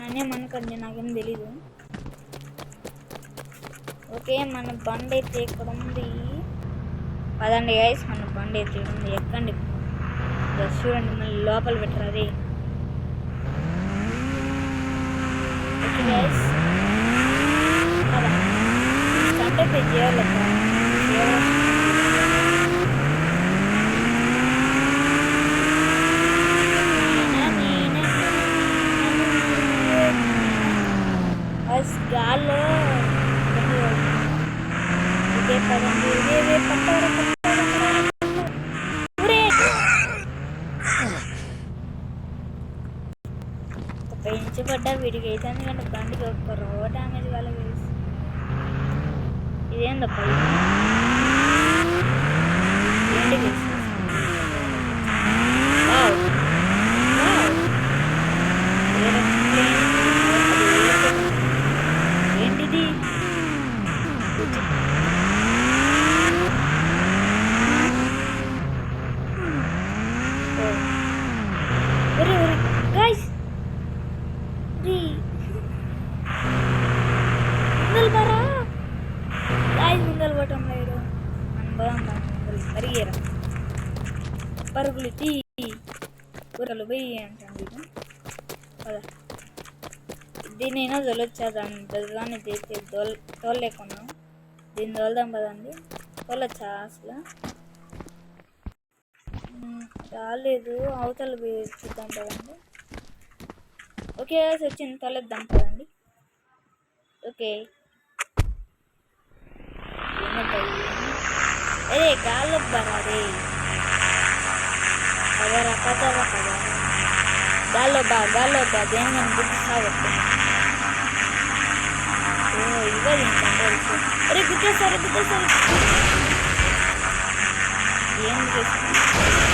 నన్నేమనుకోండి, నాకేం తెలీదు. ఓకే, మన బండి అయితే ఇక్కడ ఉంది. పదండి గైస్, మన బండి అయితే ఇక్కడ ఉంది. ఎక్కండి. చూడండి, మళ్ళీ లోపల పెట్టరు అది. ఓకే గైస్, స్టంట్ అయితే చేయాలి. గాల్లో ఇదే పదండి, ఇదే పెంచబడ్డా వీడికి అయితే, ఎందుకంటే బండికి ఒక్క రో డ్యామేజ్ కాలేదు. ఇదేందప్ప ఏంటిది? ఏంటిది? గైస్, ముందలు పట్టం లేడు. మనం పరిగెరా పరుగులు తీ కూరలు పోయి అంటాను. కదా దీన్నైనా తొలొచ్చాదాన్ని బెజాన్ని తీసి తోలేకున్నా. దీన్ని తోలుదాం కదండి. తోలొచ్చా అసలు? రాలేదు, అవతల చూద్దాం కదండి. ఓకే వచ్చింది, తోలేద్దాం కదండి. ఓకే, అరే గాల్లో బరాదే కదరా కదరా కదా, గాల్లో బా దేని గుర్తిస్తావు. ఇవ్వదు తెలుసు. అరే గుర్తేస్తారు ఏం చేస్తాను.